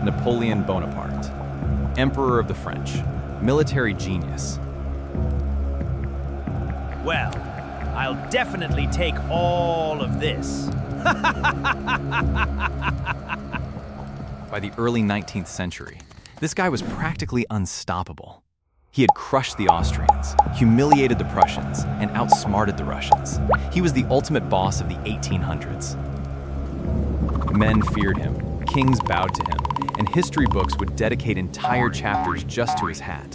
Napoleon Bonaparte, Emperor of the French, military genius. Well, I'll definitely take all of this. By the early 19th century, this guy was practically unstoppable. He had crushed the Austrians, humiliated the Prussians, and outsmarted the Russians. He was the ultimate boss of the 1800s. Men feared him, kings bowed to him, and history books would dedicate entire chapters just to his hat.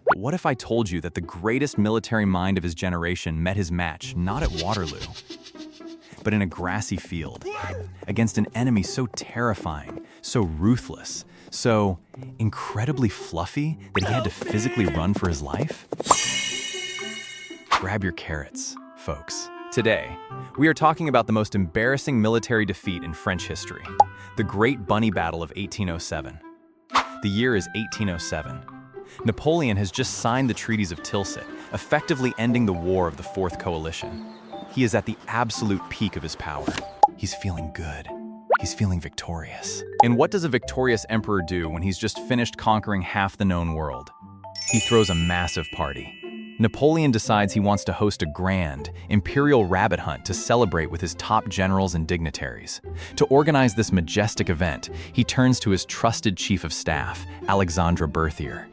But what if I told you that the greatest military mind of his generation met his match not at Waterloo, but in a grassy field, against an enemy so terrifying, so ruthless, so incredibly fluffy that he had to physically run for his life? Grab your carrots, folks. Today, we are talking about the most embarrassing military defeat in French history, the Great Bunny Battle of 1807. The year is 1807. Napoleon has just signed the Treaties of Tilsit, effectively ending the War of the Fourth Coalition. He is at the absolute peak of his power. He's feeling good. He's feeling victorious. And what does a victorious emperor do when he's just finished conquering half the known world? He throws a massive party. Napoleon decides he wants to host a grand, imperial rabbit hunt to celebrate with his top generals and dignitaries. To organize this majestic event, he turns to his trusted chief of staff, Alexandre Berthier.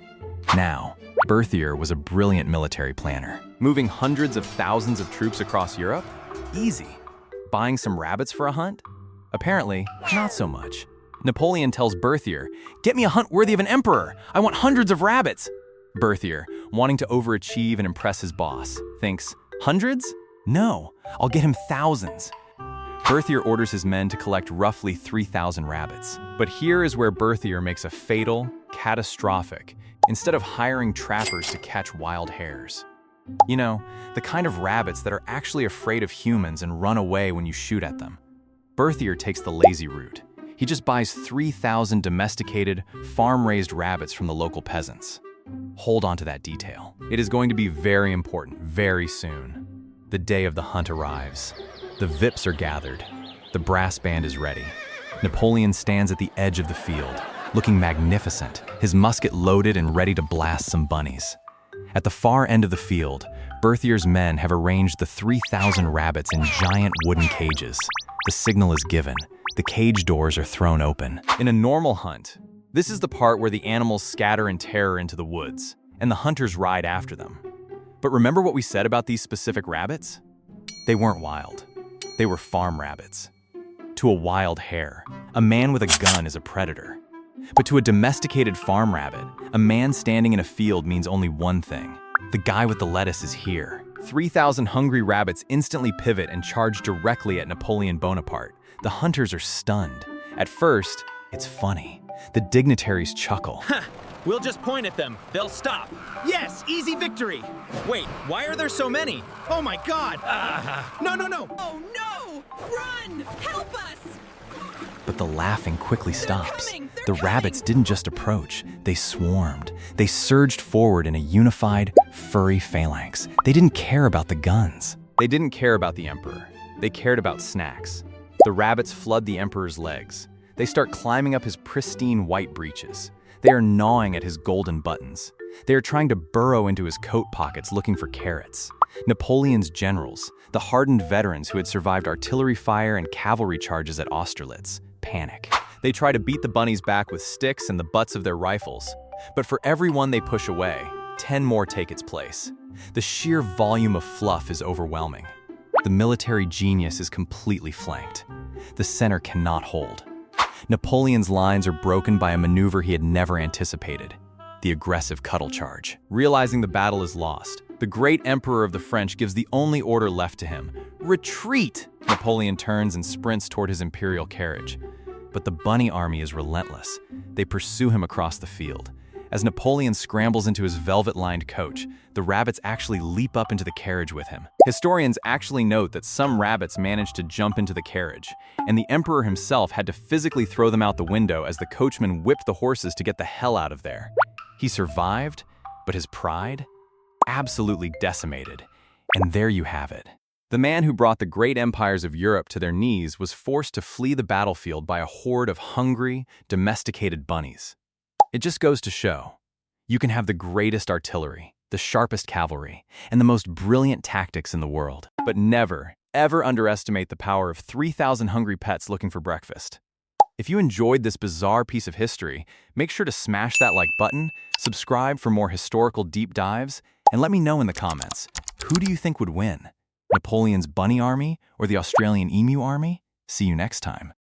Now, Berthier was a brilliant military planner. Moving hundreds of thousands of troops across Europe? Easy. Buying some rabbits for a hunt? Apparently, not so much. Napoleon tells Berthier, "Get me a hunt worthy of an emperor! I want hundreds of rabbits!" Berthier, wanting to overachieve and impress his boss, thinks, "Hundreds? No, I'll get him thousands." Berthier orders his men to collect roughly 3,000 rabbits. But here is where Berthier makes a fatal, catastrophic, instead of hiring trappers to catch wild hares. You know, the kind of rabbits that are actually afraid of humans and run away when you shoot at them. Berthier takes the lazy route. He just buys 3,000 domesticated, farm-raised rabbits from the local peasants. Hold on to that detail. It is going to be very important very soon. The day of the hunt arrives. The VIPs are gathered. The brass band is ready. Napoleon stands at the edge of the field, looking magnificent, his musket loaded and ready to blast some bunnies. At the far end of the field, Berthier's men have arranged the 3,000 rabbits in giant wooden cages. The signal is given. The cage doors are thrown open. In a normal hunt, this is the part where the animals scatter in terror into the woods, and the hunters ride after them. But remember what we said about these specific rabbits? They weren't wild. They were farm rabbits. To a wild hare, a man with a gun is a predator. But to a domesticated farm rabbit, a man standing in a field means only one thing. The guy with the lettuce is here. 3,000 hungry rabbits instantly pivot and charge directly at Napoleon Bonaparte. The hunters are stunned. At first, it's funny. The dignitaries chuckle. We'll just point at them. They'll stop. Yes, easy victory. Wait, why are there so many? Oh my God! No! Oh no! Run! Help us! But the laughing quickly stops. coming! They're The coming! rabbits didn't just approach, they swarmed. They surged forward in a unified, furry phalanx. They didn't care about the guns. They didn't care about the emperor. They cared about snacks. The rabbits flood the emperor's legs. They start climbing up his pristine white breeches. They are gnawing at his golden buttons. They are trying to burrow into his coat pockets looking for carrots. Napoleon's generals, the hardened veterans who had survived artillery fire and cavalry charges at Austerlitz, panic. They try to beat the bunnies back with sticks and the butts of their rifles. But for every one they push away, 10 more take its place. The sheer volume of fluff is overwhelming. The military genius is completely flanked. The center cannot hold. Napoleon's lines are broken by a maneuver he had never anticipated, the aggressive cuttle charge. Realizing the battle is lost, the great emperor of the French gives the only order left to him: retreat! Napoleon turns and sprints toward his imperial carriage. But the bunny army is relentless. They pursue him across the field. As Napoleon scrambles into his velvet-lined coach, the rabbits actually leap up into the carriage with him. Historians actually note that some rabbits managed to jump into the carriage, and the emperor himself had to physically throw them out the window as the coachman whipped the horses to get the hell out of there. He survived, but his pride? Absolutely decimated. And there you have it. The man who brought the great empires of Europe to their knees was forced to flee the battlefield by a horde of hungry, domesticated bunnies. It just goes to show, you can have the greatest artillery, the sharpest cavalry, and the most brilliant tactics in the world, but never, ever underestimate the power of 3,000 hungry pets looking for breakfast. If you enjoyed this bizarre piece of history, make sure to smash that like button, subscribe for more historical deep dives, and let me know in the comments, who do you think would win? Napoleon's bunny army or the Australian Emu Army? See you next time.